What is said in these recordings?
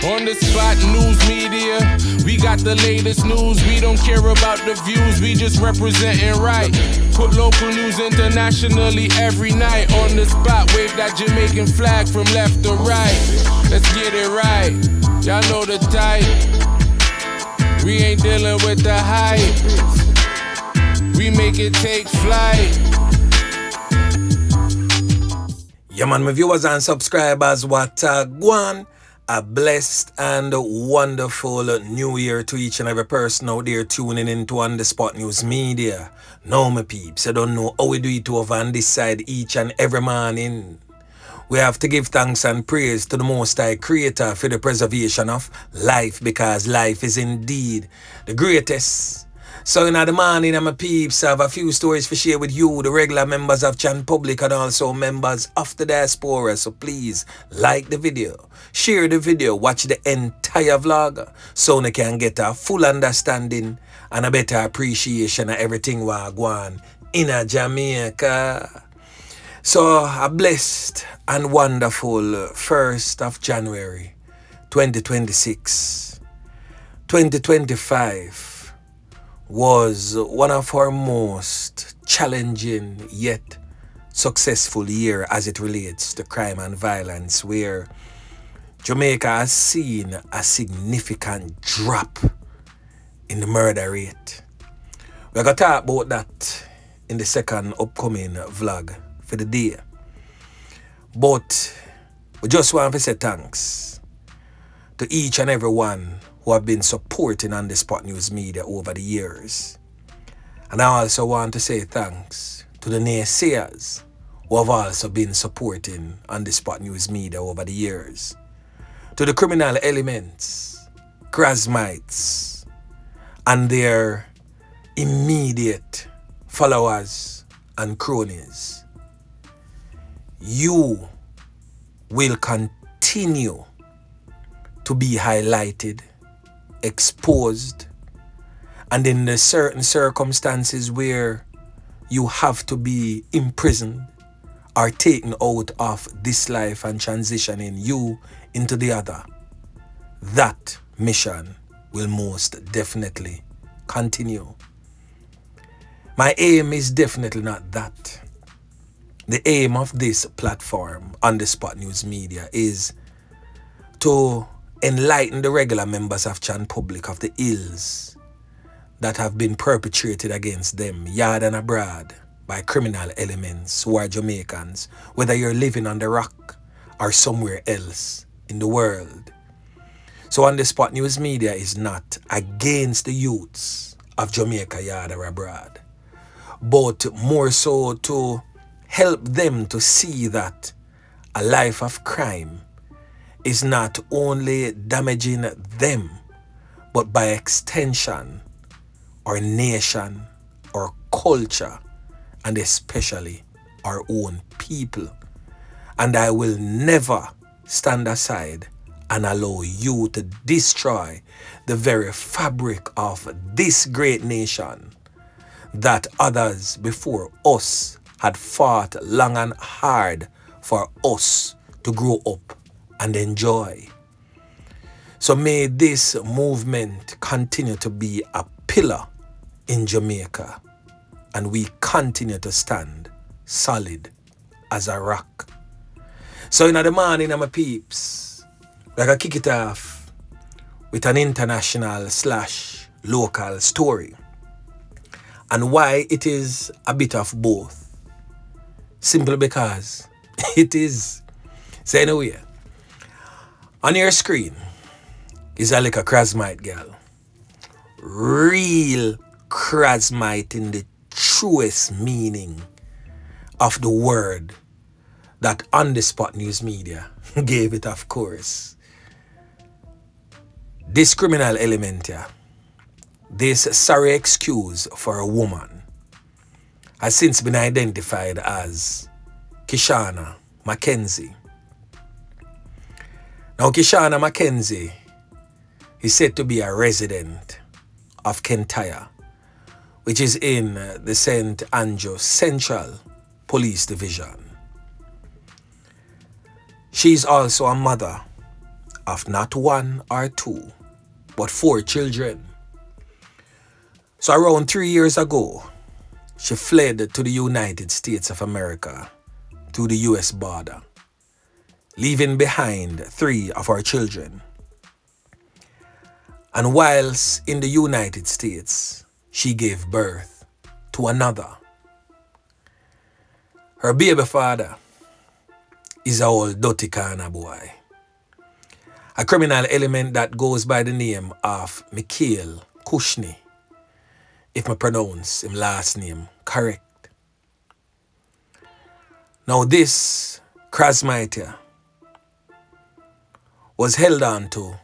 On the spot news media, we got the latest news. We don't care about the views, we just representing right. Put local news internationally every night. On the spot, wave that Jamaican flag from left to right. Let's get it right, y'all know the type. We ain't dealing with the hype, we make it take flight. Yeah man, my viewers and subscribers, what gwan. A blessed and wonderful new year to each and every person out there tuning into On The Spot News Media. Now my peeps, I don't know how we do it over on this side each and every morning. We have to give thanks and praise to the Most High Creator for the preservation of life, because life is indeed the greatest. So in the morning, my peeps, I have a few stories to share with you, the regular members of Chan Public and also members of the diaspora. So please like the video, share the video, watch the entire vlog so you can get a full understanding and a better appreciation of everything we go on in Jamaica. So a blessed and wonderful 1st of January 2026. 2025 was one of our most challenging yet successful year as it relates to crime and violence, where Jamaica has seen a significant drop in the murder rate. We're going to talk about that in the second upcoming vlog for the day. But we just want to say thanks to each and every one who have been supporting On The Spot News Media over the years. And I also want to say thanks to the naysayers who have also been supporting On The Spot News Media over the years. To the criminal elements, Krasmites, and their immediate followers and cronies. You will continue to be highlighted, exposed, and in the certain circumstances where you have to be imprisoned or taken out of this life and transitioning you into the other, that mission will most definitely continue. My aim is definitely not that. The aim of this platform, On The Spot News Media, is to enlighten the regular members of Chan Public of the ills that have been perpetrated against them, yard and abroad, by criminal elements who are Jamaicans, whether you're living on the rock or somewhere else in the world. So On The Spot News Media is not against the youths of Jamaica, yard or abroad, but more so to help them to see that a life of crime is not only damaging them, but by extension, our nation, our culture, and especially our own people. And I will never stand aside and allow you to destroy the very fabric of this great nation that others before us had fought long and hard for us to grow up and enjoy. So may this movement continue to be a pillar in Jamaica, and we continue to stand solid as a rock. So in the morning, my peeps, we're going to kick it off with an international / local story, and why it is a bit of both. Simply because it is. So anyway, on your screen is a little Krasmite girl. Real Krasmite in the truest meaning of the word that On The Spot News Media gave it, of course. This criminal element here, this sorry excuse for a woman, has since been identified as Kishana McKenzie. Now, Kishana McKenzie is said to be a resident of Kentire, which is in the St. Andrew Central Police Division. She is also a mother of not 1 or 2, but 4 children. So around 3 years ago, she fled to the United States of America to the US border, leaving behind 3 of her children. And whilst in the United States, she gave birth to another. Her baby father is a old dirty corner boy, a criminal element that goes by the name of Mikhail Kushni, if I pronounce his last name correct. Now this Krasmite was held on to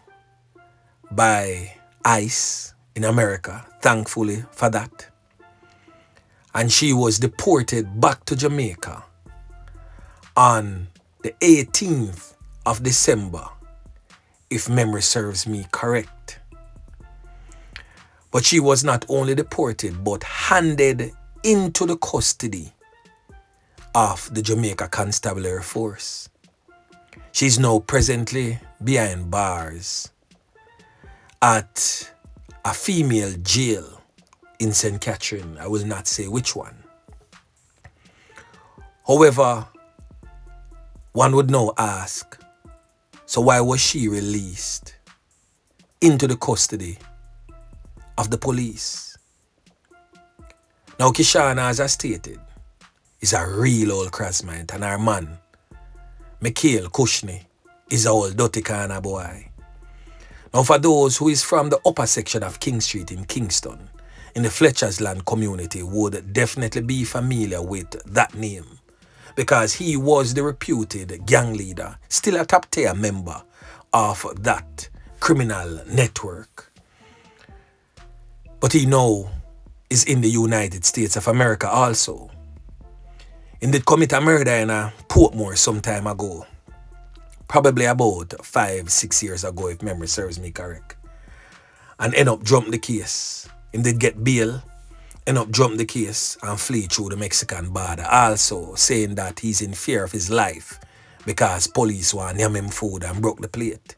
by ICE in America, thankfully for that. And she was deported back to Jamaica on the 18th of December, if memory serves me correct. But she was not only deported, but handed into the custody of the Jamaica Constabulary Force. She's now presently behind bars at a female jail in St. Catherine. I will not say which one. However, one would now ask, so why was she released into the custody of the police? Now Kishawna, as I stated, is a real old Krasmite, and her man, Mikhail Kushni, is a old dirty corner boy. Now for those who is from the upper section of King Street in Kingston, in the Fletcher's Land community, would definitely be familiar with that name, because he was the reputed gang leader, still a top tier member of that criminal network. But he now is in the United States of America also. He did commit a murder in a Portmore some time ago, probably about 5-6 years ago, if memory serves me correct, and end up jump the case. He did get bail, end up jump the case and flee through the Mexican border, also saying that he's in fear of his life because police want to yam him food and broke the plate.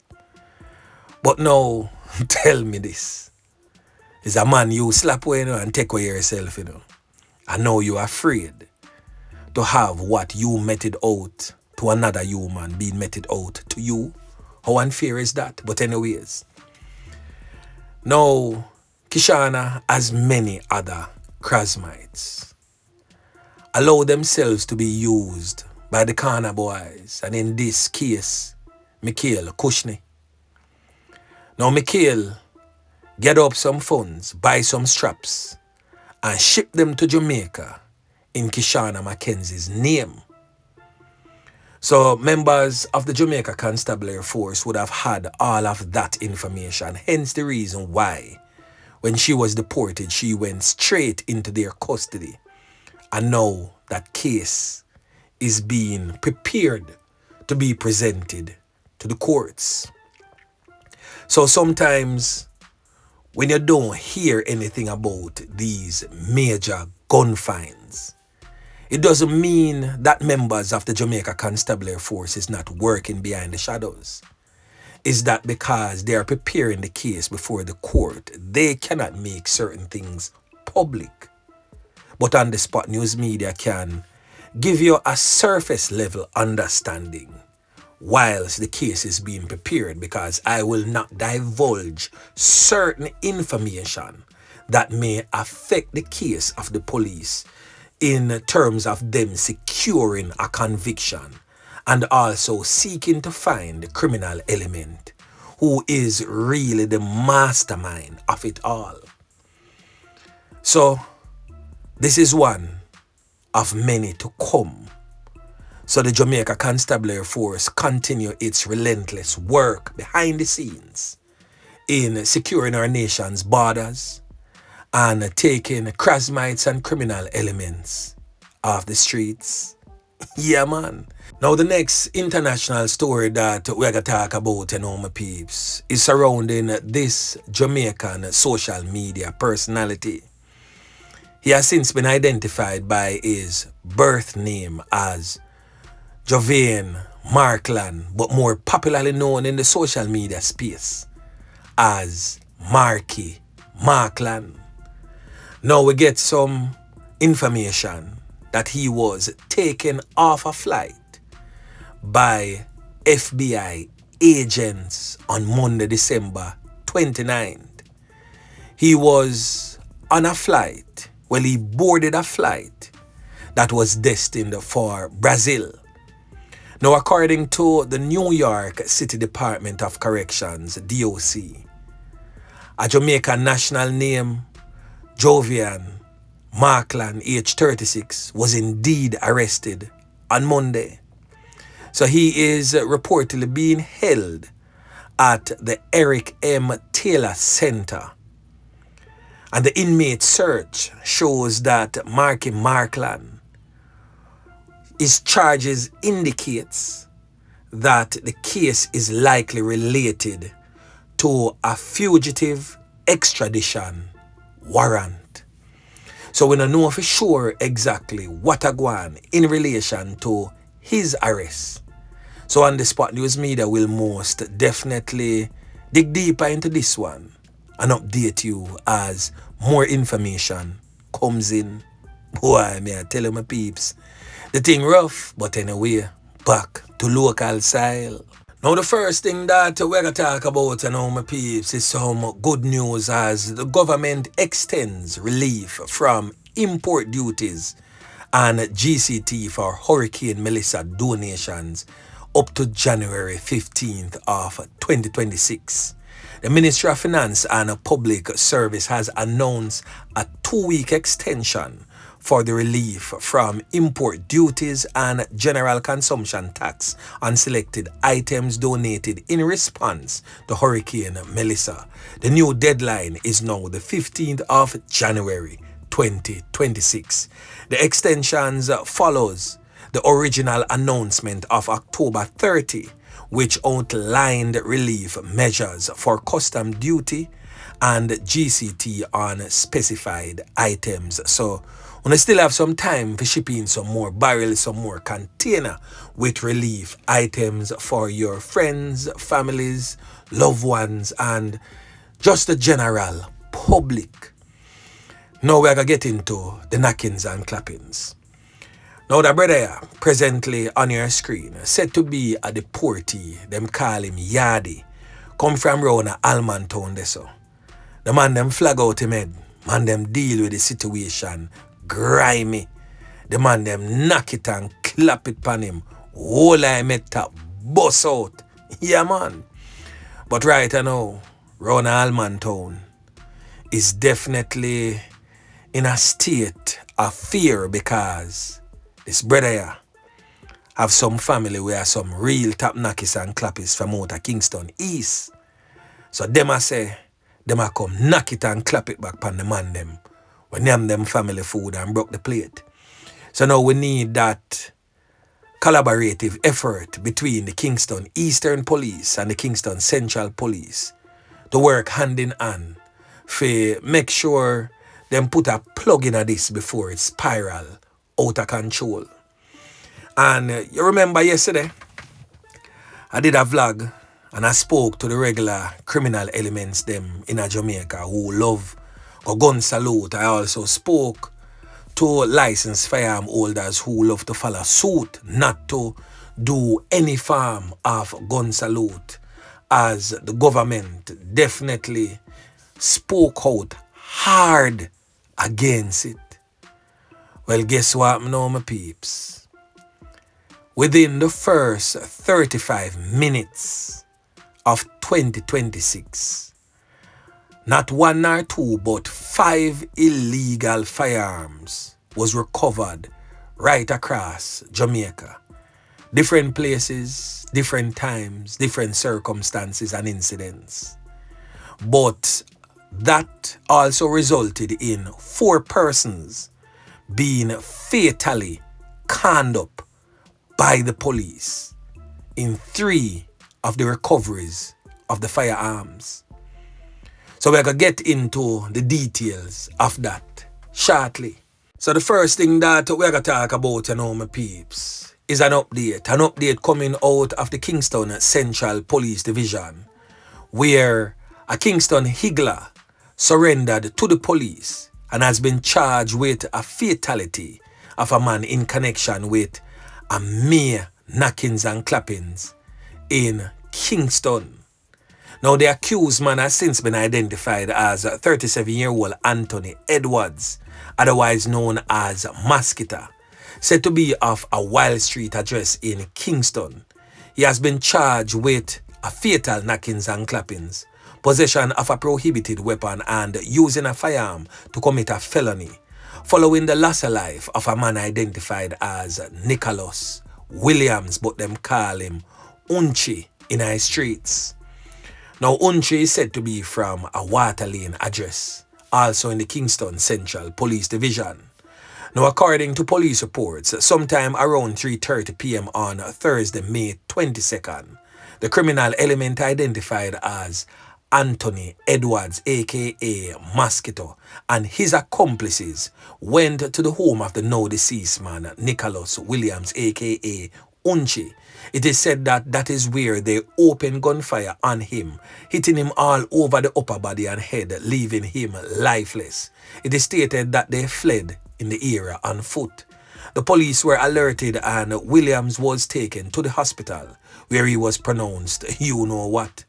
But now, tell me this. Is a man you ClapWeh, you know, and take away yourself, you know. And now you're afraid to have what you meted out to another human being meted out to you. How unfair is that? But anyways, now Kishawna, as many other Krasmites, allow themselves to be used by the corner boys, and in this case, Mikhail Kushni. Now Mikhail get up some funds, buy some straps, and ship them to Jamaica in Kishana McKenzie's name. So members of the Jamaica Constabulary Force would have had all of that information, hence the reason why when she was deported, she went straight into their custody. And now that case is being prepared to be presented to the courts. So sometimes when you don't hear anything about these major gun finds, it doesn't mean that members of the Jamaica Constabulary Force is not working behind the shadows. Is that because they are preparing the case before the court, they cannot make certain things public. But on the spot news media can give you a surface level understanding whilst the case is being prepared, because I will not divulge certain information that may affect the case of the police in terms of them securing a conviction and also seeking to find the criminal element who is really the mastermind of it all. So this is one of many to come. So the Jamaica Constabulary Force continue its relentless work behind the scenes in securing our nation's borders and taking Krasmites and criminal elements off the streets. Yeah, man. Now the next international story that we're going to talk about, you know, my peeps, is surrounding this Jamaican social media personality. He has since been identified by his birth name as Jovian Markland, but more popularly known in the social media space as Marky Markland. Now we get some information that he was taken off a flight by FBI agents on Monday, December 29th. He was on a flight, he boarded a flight that was destined for Brazil. Now, according to the New York City Department of Corrections, DOC, a Jamaican national name, Jovian Markland, age 36, was indeed arrested on Monday. So he is reportedly being held at the Eric M. Taylor Center. And the inmate search shows that Marky Markland, his charges indicates that the case is likely related to a fugitive extradition warrant. So we don't know for sure exactly what a gone in relation to his arrest. So on the Spot News Media will most definitely dig deeper into this one and update you as more information comes in. Boy, may I tell you my peeps, the thing rough, but anyway, back to local style. Now the first thing that we're going to talk about, my peeps, is some good news as the government extends relief from import duties and GCT for Hurricane Melissa donations up to January 15th of 2026. The Ministry of Finance and Public Service has announced a 2-week extension for the relief from import duties and general consumption tax on selected items donated in response to Hurricane Melissa. The new deadline is now the 15th of January 2026. The extensions follows the original announcement of October 30, which outlined relief measures for custom duty and GCT on specified items. So we still have some time for shipping some more barrels, some more container with relief items for your friends, families, loved ones, and just the general public. Now we're going to get into the knockings and clappings. Now the brother here, presently on your screen, said to be a deportee, them call him Yardy, come from round Alman town there so. The man them flag out him head, man them deal with the situation grimy. The man them knock it and clap it pan him. Whole I met top bust out. Yeah man. But right now, round Alman town is definitely in a state of fear because this brother here have some family where some real top knockies and clappies from out of Kingston East. So them a say, them a come knock it and clap it back pan the man them when them family food and broke the plate. So now we need that collaborative effort between the Kingston Eastern Police and the Kingston Central Police to work hand in hand for make sure them put a plug in this before it spiral out of control. And you remember yesterday, I did a vlog and I spoke to the regular criminal elements them in Jamaica who love a gun salute. I also spoke to licensed firearm holders who love to follow suit, not to do any form of gun salute, as the government definitely spoke out hard against it. Well, guess what now, my peeps? Within the first 35 minutes of 2026, not one or two, but 5 illegal firearms was recovered right across Jamaica. Different places, different times, different circumstances and incidents. But that also resulted in 4 persons being fatally conned up by the police in 3 of the recoveries of the firearms. So we're going to get into the details of that shortly. So the first thing that we're going to talk about, my peeps, is an update coming out of the Kingston Central Police Division, where a Kingston higgler surrendered to the police and has been charged with a fatality of a man in connection with a mere knockings and clappings in Kingston. Now, the accused man has since been identified as 37-year-old Anthony Edwards, otherwise known as Mosquito, said to be of a Wild Street address in Kingston. He has been charged with a fatal knockings and clappings, possession of a prohibited weapon, and using a firearm to commit a felony, following the loss of life of a man identified as Nicholas Williams, but them call him Unchi in our streets. Now, Unchi is said to be from a Water Lane address, also in the Kingston Central Police Division. Now, according to police reports, sometime around 3:30 p.m. on Thursday, May 22nd, the criminal element identified as Anthony Edwards, aka Mosquito, and his accomplices went to the home of the now deceased man, Nicholas Williams, aka Unchi. It is said that that is where they opened gunfire on him, hitting him all over the upper body and head, leaving him lifeless. It is stated that they fled in the area on foot. The police were alerted and Williams was taken to the hospital, where he was pronounced you know what.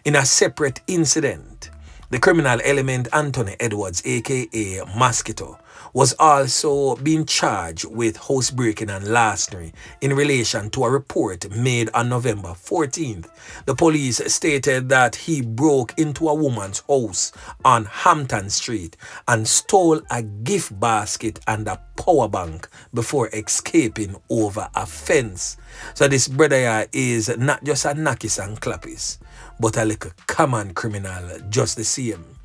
In a separate incident, the criminal element Anthony Edwards, aka Mosquito, was also being charged with housebreaking and larceny in relation to a report made on November 14th. The police stated that he broke into a woman's house on Hampton Street and stole a gift basket and a power bank before escaping over a fence. So this brother here is not just a knockis and clappis, but a little common criminal just the same.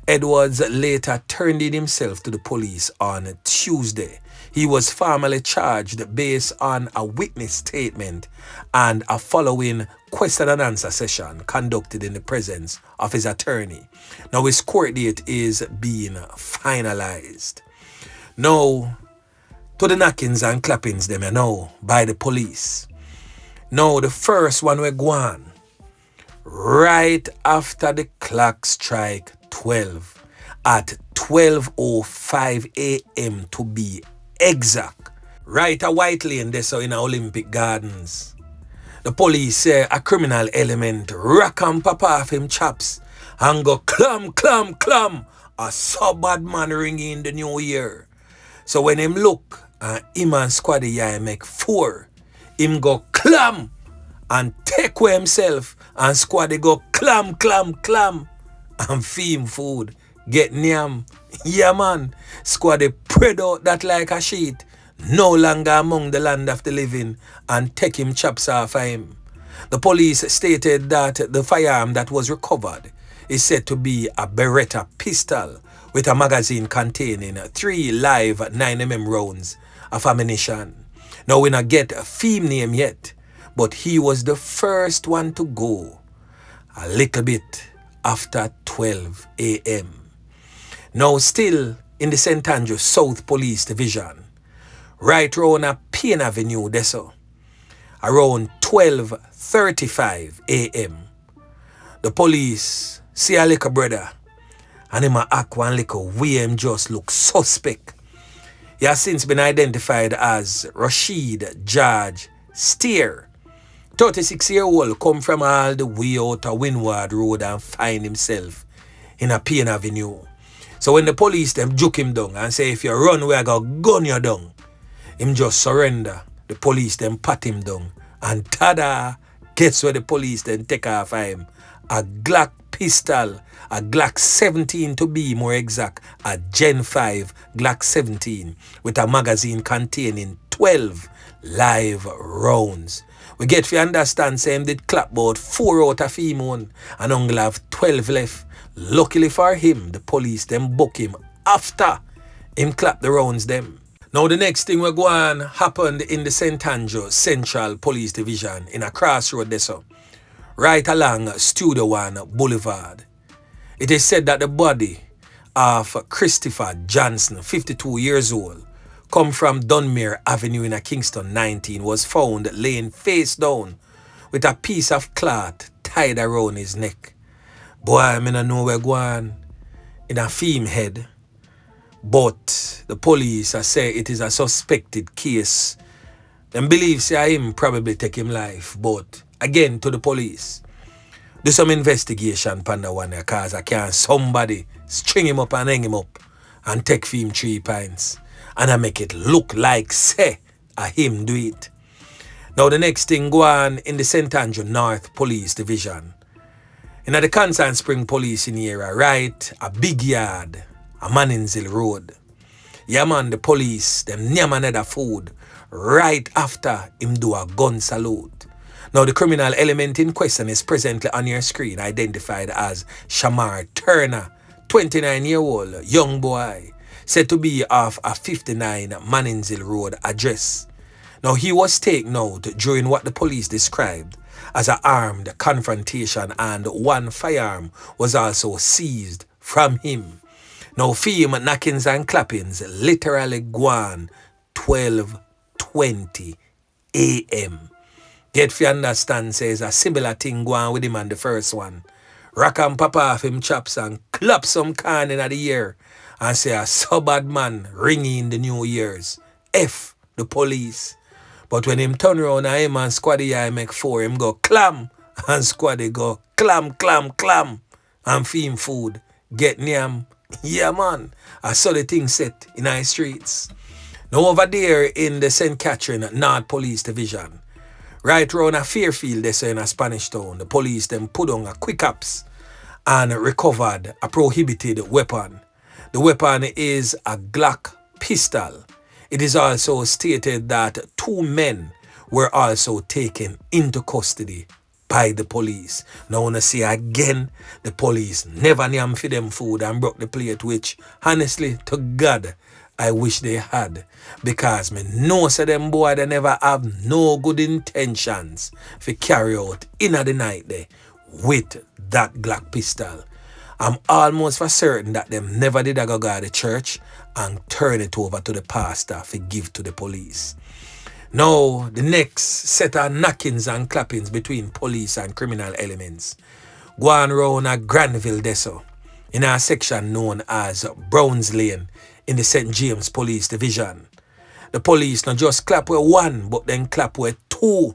Edwards later turned in himself to the police on Tuesday. He was formally charged based on a witness statement and a following question and answer session conducted in the presence of his attorney. Now his court date is being finalized. Now, to the knockings and clappings them by the police. Now the first one we go on right after the clock strike 12 at 12:05 a.m. to be exact. Right a White Lane there so in Olympic Gardens. The police say a criminal element rock and pop off him chaps and go clam clam clam. A so bad man ringing in the new year. So when him look and him and squaddy yeah make 4, him go clam and take away himself and squaddy go clam clam clam and feed him food. Get yam. Yeah man, squaddy spread out that like a sheet, no longer among the land of the living, and take him chops off of him. The police stated that the firearm that was recovered is said to be a Beretta pistol with a magazine containing 3 live 9mm rounds of ammunition. Now we not get a theme name yet, but he was the first one to go a little bit after 12 a.m. Now still in the St. Andrew South Police Division, right round a Payne Avenue there so, around 12:35 a.m. The police see a little brother and him a act one little way him just look suspect. He has since been identified as Rashid George Steer. 36-year-old come from all the way out of Windward Road and find himself in a Payne Avenue. So when the police them juke him down and say if you run we I go gun you down, him just surrender. The police them pat him down and tada, guess where the police then take off of him? A Glock pistol, a Glock 17 to be more exact, a Gen 5 Glock 17 with a magazine containing 12 live rounds. We get to understand say him did clap about 4 out of him on and only have 12 left. Luckily for him, the police them book him after him clap the rounds them. Now the next thing we go on happened in the St. Andrew Central Police Division in a crossroad there so, right along Studio One Boulevard. It is said that the body of Christopher Johnson, 52 years old, come from Dunmere Avenue in a Kingston 19 was found laying face down with a piece of cloth tied around his neck. Boy, I don't know where going in a theme head, but the police say it is a suspected case. Them believe say him probably take him life, but again to the police, do some investigation upon the one cause I can't somebody string him up and hang him up and take for him 3 pints and I make it look like say a him do it. Now the next thing go on in the St. Andrew North Police Division. In the Constant Spring Police in the area, right, a big yard, a Manningsil Road. Yeah man, the police, them name another food right after him do a gun salute. Now the criminal element in question is presently on your screen, identified as Shamar Turner, 29-year-old young boy, said to be of a 59 Manningsil Road address. Now he was taken out during what the police described as an armed confrontation, and one firearm was also seized from him. Now film knockings and clappings literally gone 12:20 a.m. Get fi understand says a similar thing go on with him on the first one. Rock and pop off him chops and clap some can in the ear and say a so bad man ringing in the New Year's. F the police. But when him turn around and him and Squaddy I make 4, him go clam and Squaddy go clam and feed him food. Get near him. Yeah man, I saw the thing set in our streets. Now over there in the St. Catherine North Police Division, right round a Fairfield they say in a Spanish town, the police them put on a quick ups and recovered a prohibited weapon. The weapon is a Glock pistol. It is also stated that 2 men were also taken into custody by the police. Now I want to say again, the police never name for them food and broke the plate, which honestly to God I wish they had, because me know say them boy they never have no good intentions for carry out in the night there with that Glock pistol. I'm almost for certain that them never did go to the church and turn it over to the pastor for give to the police. Now, the next set of knockings and clappings between police and criminal elements go on round a Granville Deso in a section known as Browns Lane in the St. James Police Division. The police not just ClapWeh 1 but then ClapWeh 2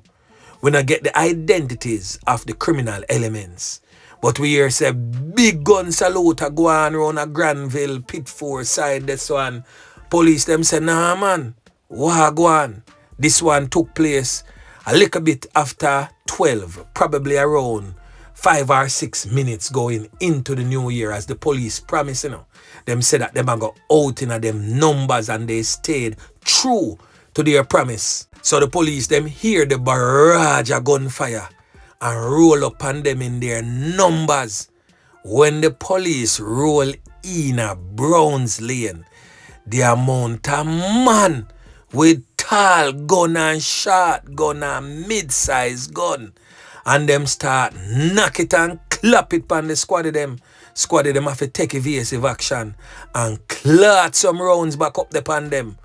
when I get the identities of the criminal elements. But we hear say big gun salute a go on around a Granville, Pitford side this one. Police them say nah man, what go on? This one took place a little bit after 12, probably around 5 or 6 minutes going into the new year, as the police promised, Them said that them a go out in them numbers and they stayed true to their promise. So the police them hear the barrage of gunfire and roll up on them in their numbers. When the police roll in a Browns Lane, the amount of man with tall gun and short gun and mid-size gun, and them start knock it and clap it on the squad of them. Squad of them have to take evasive action and clot some rounds back up upon them.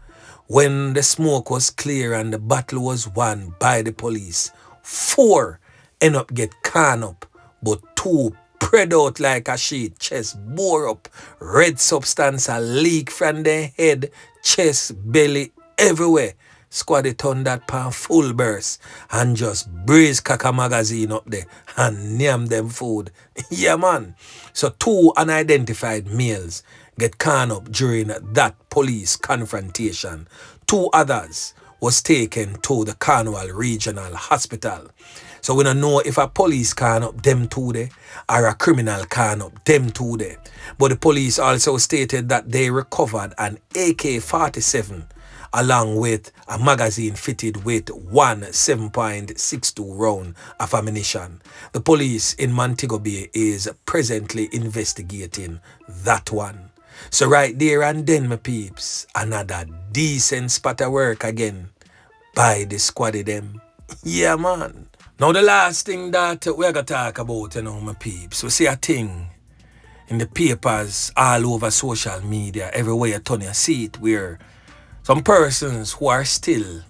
When the smoke was clear and the battle was won by the police, 4 end up get can up, but 2 spread out like a sheet, chest bore up, red substance a leak from their head, chest, belly, everywhere. Squaddy turn that pan full burst and just breeze Kaka magazine up there and name them food. Yeah man. So 2 unidentified males get can up during that police confrontation. 2 others was taken to the Cornwall Regional Hospital. So we don't know if a police can up them 2 there or a criminal can up them 2 there. But the police also stated that they recovered an AK-47 along with a magazine fitted with 1 7.62 round of ammunition. The police in Montego Bay is presently investigating that one. So right there and then, my peeps, another decent spot of work again by the squad of them. Yeah, man. Now the last thing that we're going to talk about, my peeps, we see a thing in the papers all over social media, everywhere you turn you see it, where some persons who are still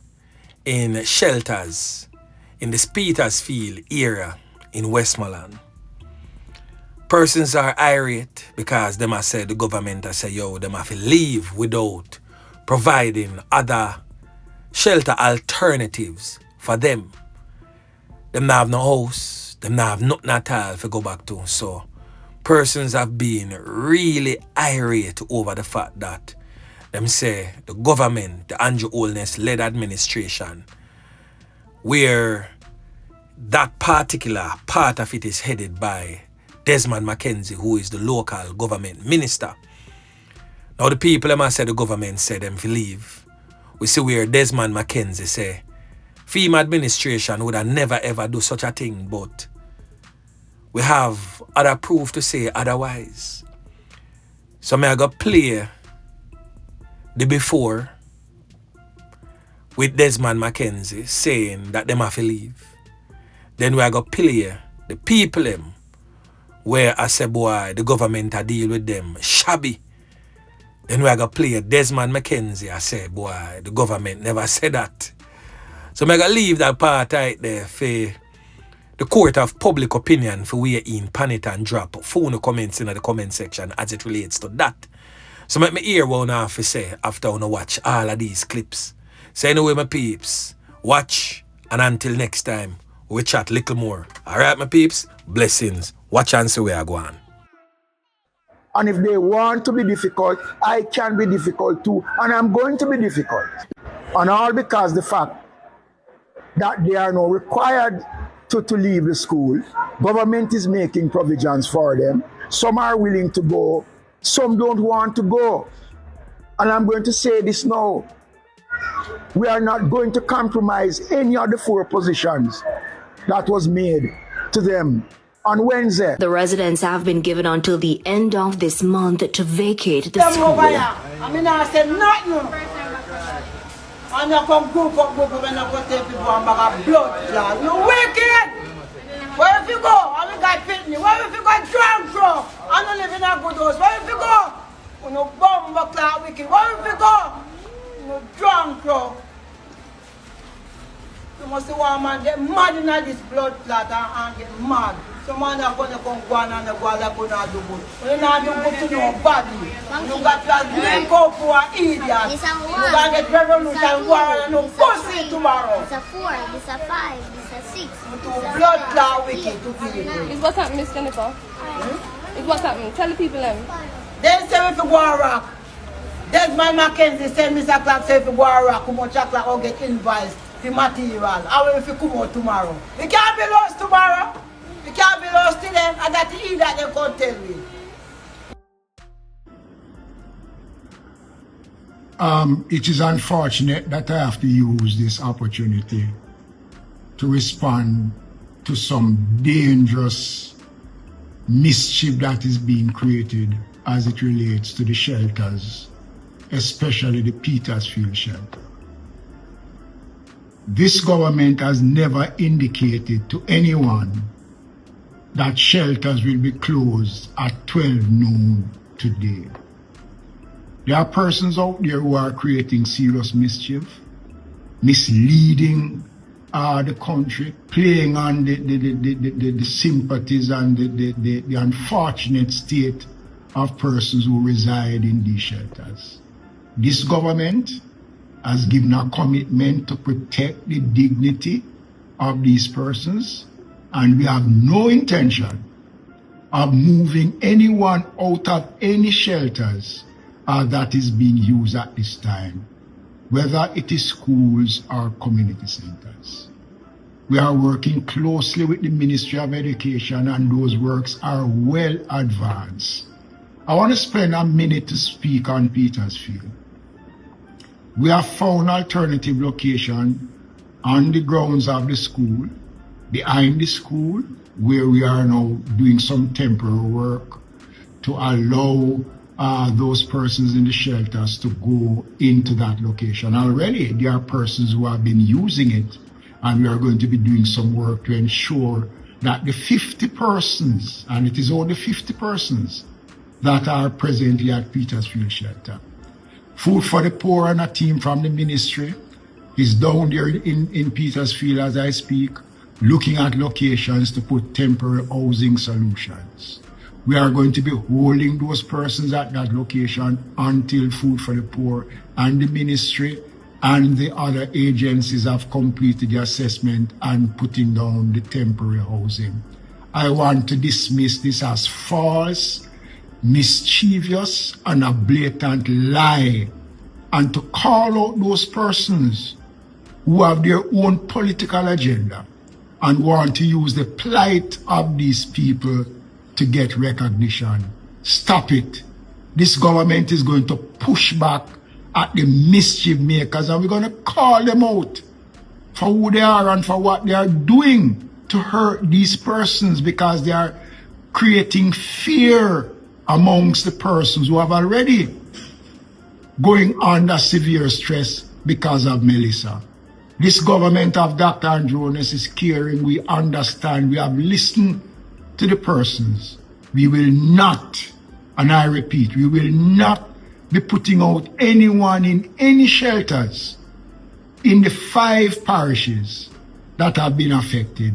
in shelters in the Petersfield area in Westmoreland. Persons are irate because them have said, the government has said, yo, them have to leave without providing other shelter alternatives for them. Them not have no house, them not have nothing at all to go back to. So persons have been really irate over the fact that them say the government, the Andrew Holness-led administration, where that particular part of it is headed by Desmond McKenzie, who is the local government minister. Now the people them say the government said them to leave. We see where Desmond McKenzie say FEMA administration would have never ever do such a thing, but we have other proof to say otherwise. So I go play the before with Desmond McKenzie saying that them have to leave. Then we go play the people them where I say, boy, the government a deal with them shabby. Then we go play Desmond McKenzie. I say, boy, the government never said that. So I go leave that part right there for the court of public opinion for we in pan it and drop phone comments in the comment section as it relates to that. So make me hear what I have to say after I watch all of these clips. So anyway, my peeps, watch, and until next time, we chat little more. Alright, my peeps, blessings. Watch and see where I go on. And if they want to be difficult, I can be difficult too. And I'm going to be difficult. And all because the fact that they are now required to leave the school. Government is making provisions for them. Some are willing to go. Some don't want to go. And I'm going to say this now. We are not going to compromise any of the 4 positions that was made to them on Wednesday. The residents have been given until the end of this month to vacate the school. I mean, I said nothing. And you come group up when you go take people and bag of blood clot. You wicked! Where if you go? And we got pitney. Where if you go drunk bro? And you live in a good house. Where if you go? You no bomb clot wicked. Where if you go? You no drunk bro. You must see one man get mad in this blood clot and get mad. Some man are going to come go on and go like you not do good. You not do good to nobody. You got to drink up for an idiot. You got to get revolution war and no pussy tomorrow. It's a 4, it's a 5, it's a 6. To blood clot wicked to people. Is what happened, Miss Jennifer? Is what happened? Tell the people them. Then say if you go and rock. Desmond McKenzie said Mr. Clark say if you go and rock, how much Clark will get invoiced for material. How will if you come out tomorrow? We can't be lost tomorrow. We can't be lost to them, and that is that they can't tell me. It is unfortunate that I have to use this opportunity to respond to some dangerous mischief that is being created as it relates to the shelters, especially the Petersfield shelter. This government has never indicated to anyone that shelters will be closed at 12 noon today. There are persons out there who are creating serious mischief, misleading the country, playing on the sympathies and the unfortunate state of persons who reside in these shelters. This government has given a commitment to protect the dignity of these persons, and we have no intention of moving anyone out of any shelters that is being used at this time, whether it is schools or community centers. We are working closely with the Ministry of Education, and those works are well advanced. I want to spend a minute to speak on Petersfield. We have found alternative location on the grounds of the school, behind the school, where we are now doing some temporary work to allow those persons in the shelters to go into that location. Already there are persons who have been using it, and we are going to be doing some work to ensure that the 50 persons, and it is only 50 persons that are presently at Petersfield shelter, Food for the Poor and a team from the ministry is down there in Petersfield as I speak, looking at locations to put temporary housing solutions. We are going to be holding those persons at that location until Food for the Poor and the ministry and the other agencies have completed the assessment and putting down the temporary housing. I want to dismiss this as false, mischievous, and a blatant lie, and to call out those persons who have their own political agenda and want to use the plight of these people to get recognition. Stop it. This government is going to push back at the mischief makers, and we're going to call them out for who they are and for what they are doing to hurt these persons, because they are creating fear amongst the persons who have already going under severe stress because of Melissa. This government of Dr. Andronis is caring. We understand. We have listened to the persons. We will not, and I repeat, we will not be putting out anyone in any shelters in the 5 parishes that have been affected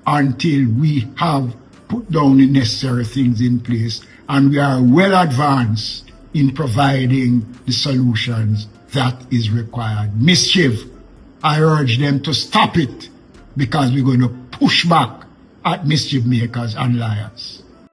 until we have put down the necessary things in place and we are well advanced in providing the solutions that is required. Mischief, I urge them to stop it, because we're going to push back at mischief makers and liars.